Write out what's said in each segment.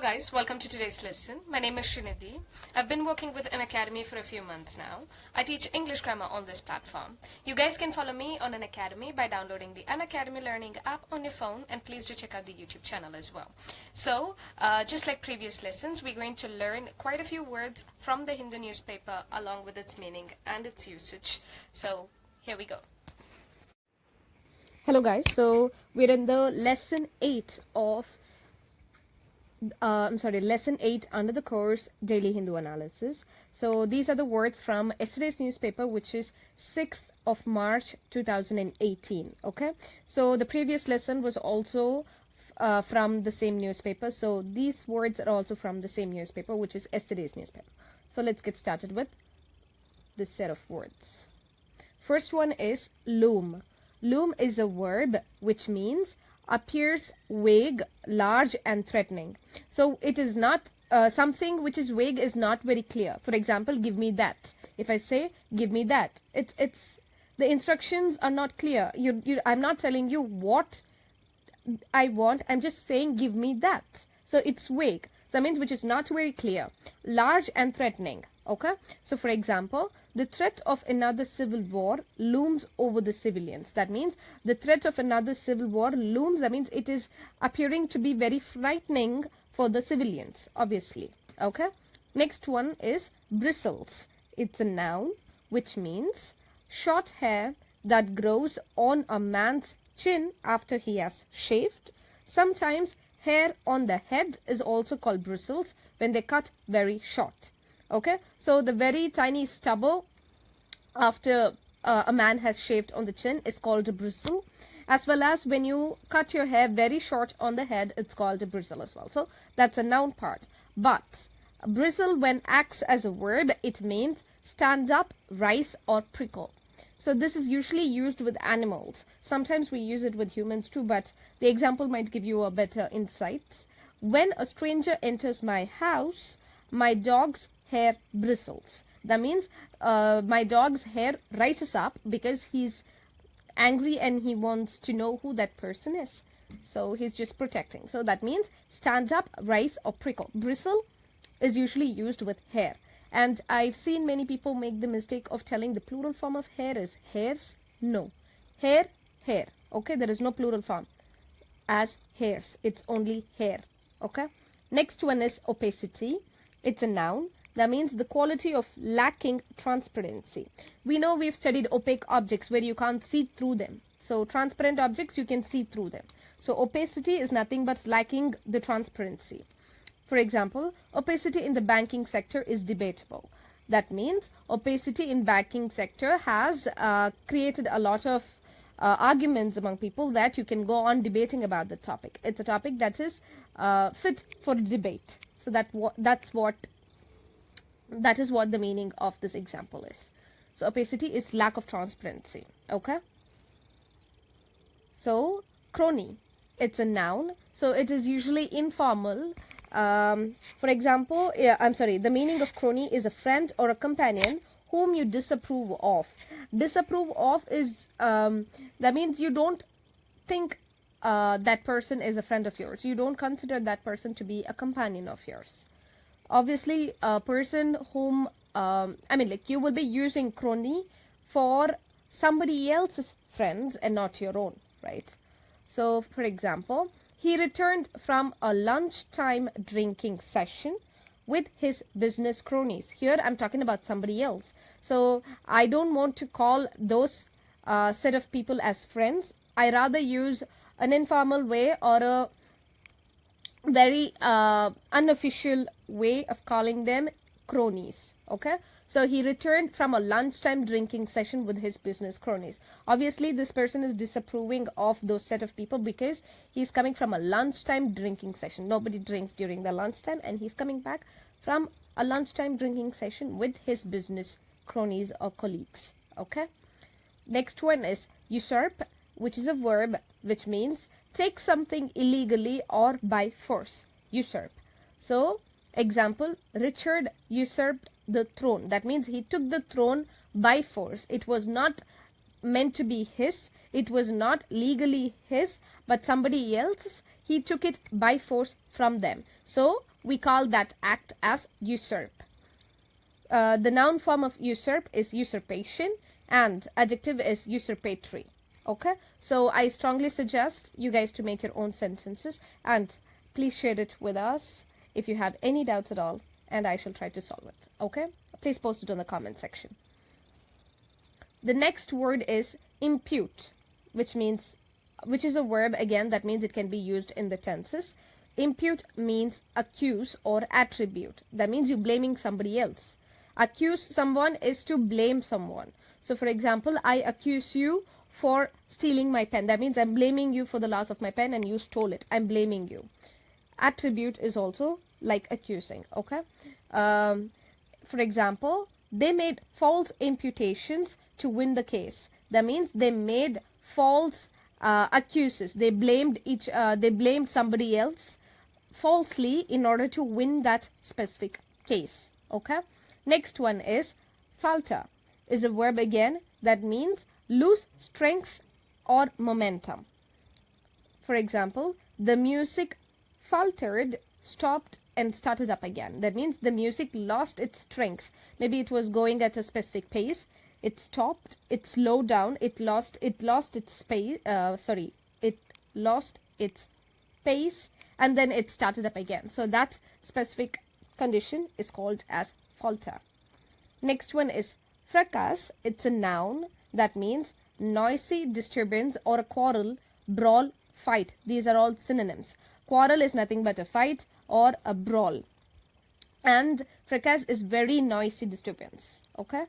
Hello guys, welcome to today's lesson. My name is Srinidhi. I've been working with Unacademy for a few months now. I teach English grammar on this platform. You guys can follow me on Unacademy by downloading the Unacademy Learning app on your phone, and please do check out the YouTube channel as well. So, just like previous lessons, we're going to learn quite a few words from the Hindu newspaper along with its meaning and its usage. So, here we go. Hello guys, so we're in the lesson 8 of lesson 8 under the course Daily Hindu Analysis. So these are the words from yesterday's newspaper, which is 6th of March 2018. Okay, so the previous lesson was also from the same newspaper, so these words are also from the same newspaper, which is yesterday's newspaper. So let's get started with this set of words. First one is loom. Loom is a verb which means appears vague, large and threatening. So it is not something which is vague is not very clear. For example, give me that. If I say give me that, it's the instructions are not clear. I'm not telling you what I want. I'm just saying give me that. So it's vague. That means which is not very clear. Large and threatening. Okay. So for example, the threat of another civil war looms over the civilians. That means the threat of another civil war looms. That means it is appearing to be very frightening for the civilians, obviously. Okay. Next one is bristles. It's a noun which means short hair that grows on a man's chin after he has shaved. Sometimes hair on the head is also called bristles when they cut very short. Okay, so the very tiny stubble after a man has shaved on the chin is called a bristle, as well as when you cut your hair very short on the head, it's called a bristle as well. So that's a noun part. But bristle, when acts as a verb, it means stand up, rise or prickle. So this is usually used with animals. Sometimes we use it with humans too, but the example might give you a better insight. When a stranger enters my house, my dog's hair bristles. That means my dog's hair rises up because he's angry and he wants to know who that person is. So he's just protecting. So that means stand up, rise or prickle. Bristle is usually used with hair. And I've seen many people make the mistake of telling the plural form of hair is hairs. No. Hair, hair. Okay, there is no plural form as hairs. It's only hair. Okay. Next one is opacity. It's a noun. That means the quality of lacking transparency. We know we've studied opaque objects where you can't see through them. So transparent objects, you can see through them. So opacity is nothing but lacking the transparency. For example, opacity in the banking sector is debatable. That means opacity in banking sector has created a lot of arguments among people that you can go on debating about the topic. It's a topic that is fit for debate. So that is what the meaning of this example is. So opacity is lack of transparency. Okay. So crony, it's a noun. So it is usually informal. For example, the meaning of crony is a friend or a companion whom you disapprove of. Disapprove of is that means you don't think that person is a friend of yours. You don't consider that person to be a companion of yours. Obviously, a person whom, you will be using crony for somebody else's friends and not your own, right? So, for example, he returned from a lunchtime drinking session with his business cronies. Here, I'm talking about somebody else. So, I don't want to call those set of people as friends. I rather use an informal way or a very unofficial way of calling them cronies. Okay, so he returned from a lunchtime drinking session with his business cronies. Obviously this person is disapproving of those set of people because he's coming from a lunchtime drinking session. Nobody drinks during the lunchtime, and he's coming back from a lunchtime drinking session with his business cronies or colleagues. Okay, next one is usurp, which is a verb which means take something illegally or by force. Usurp. So example, Richard usurped the throne. That means he took the throne by force. It was not meant to be his. It was not legally his, but somebody else's. He took it by force from them. So we call that act as usurp. The noun form of usurp is usurpation and adjective is usurpatory. Okay, so I strongly suggest you guys to make your own sentences and please share it with us if you have any doubts at all, and I shall try to solve it. Okay, please post it on the comment section. The next word is impute, which is a verb again that means it can be used in the tenses. Impute means accuse or attribute. That means you're blaming somebody else. Accuse someone is to blame someone. So for example, I accuse you for stealing my pen. That means I'm blaming you for the loss of my pen and you stole it. I'm blaming you. Attribute is also like accusing. Okay. For example, they made false imputations to win the case. That means they made false accuses. They blamed somebody else falsely in order to win that specific case. Okay. Next one is falter. Is a verb again that means lose strength or momentum. For example, the music faltered, stopped and started up again. That means the music lost its strength. Maybe it was going at a specific pace. It stopped, it slowed down, it lost its pace and then it started up again. So that specific condition is called as falter. Next one is fracas. It's a noun that means noisy disturbance or a quarrel, brawl, fight. These are all synonyms. Quarrel is nothing but a fight or a brawl. And fracas is very noisy disturbance. Okay.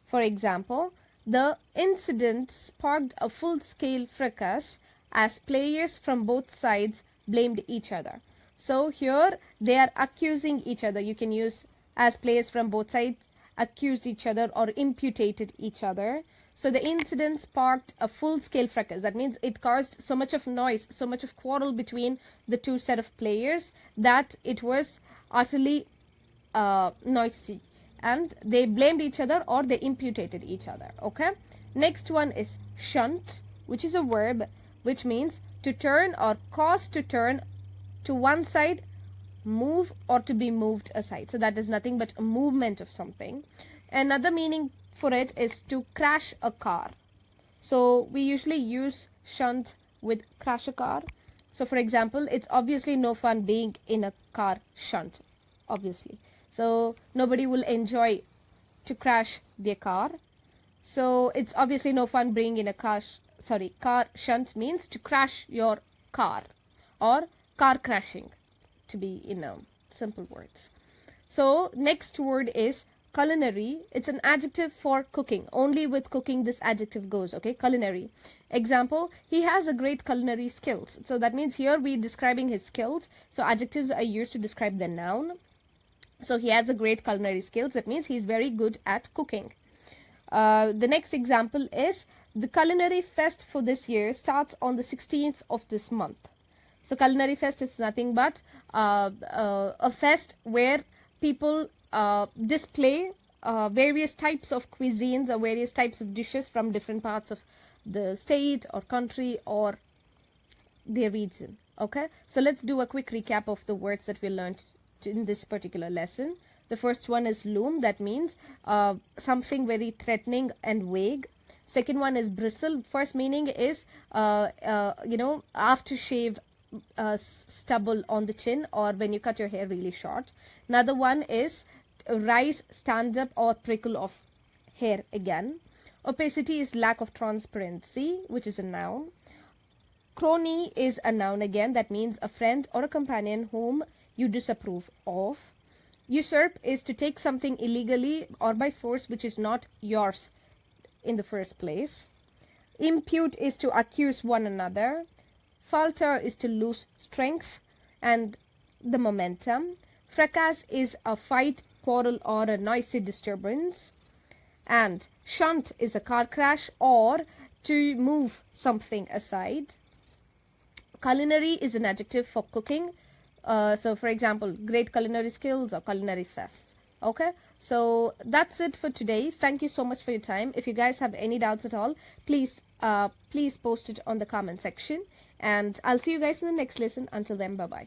For example, the incident sparked a full-scale fracas as players from both sides blamed each other. So here they are accusing each other. You can use as players from both sides accused each other or imputated each other. So the incident sparked a full-scale fracas. That means it caused so much of noise, so much of quarrel between the two set of players that it was utterly noisy. And they blamed each other or they imputated each other. Okay. Next one is shunt, which is a verb which means to turn or cause to turn to one side, move or to be moved aside. So that is nothing but a movement of something. Another meaning for it is to crash a car. So we usually use shunt with crash a car. So for example, it's obviously no fun being in a car shunt, obviously. So nobody will enjoy to crash their car. So it's obviously no fun being in a car shunt means to crash your car or car crashing, to be in simple words. So next word is culinary. It's an adjective for cooking. Only with cooking this adjective goes. Okay, culinary. Example, he has a great culinary skills. So that means here we're describing his skills. So adjectives are used to describe the noun. So he has a great culinary skills. That means he's very good at cooking. The next example is the culinary fest for this year starts on the 16th of this month. So culinary fest is nothing but a fest where people display various types of cuisines or various types of dishes from different parts of the state or country or their region. Okay, so let's do a quick recap of the words that we learned in this particular lesson. The first one is loom. That means something very threatening and vague. Second one is bristle. First meaning is aftershave stubble on the chin or when you cut your hair really short. Another one is rise, stand up or prickle of hair again. Opacity is lack of transparency, which is a noun. Crony is a noun again. That means a friend or a companion whom you disapprove of. Usurp is to take something illegally or by force which is not yours in the first place. Impute is to accuse one another. Falter is to lose strength and the momentum. Fracas is a fight, quarrel or a noisy disturbance. And shunt is a car crash or to move something aside. Culinary is an adjective for cooking. So for example, great culinary skills or culinary fest. Okay, so that's it for today. Thank you so much for your time. If you guys have any doubts at all, please post it on the comment section, and I'll see you guys in the next lesson. Until then, bye bye.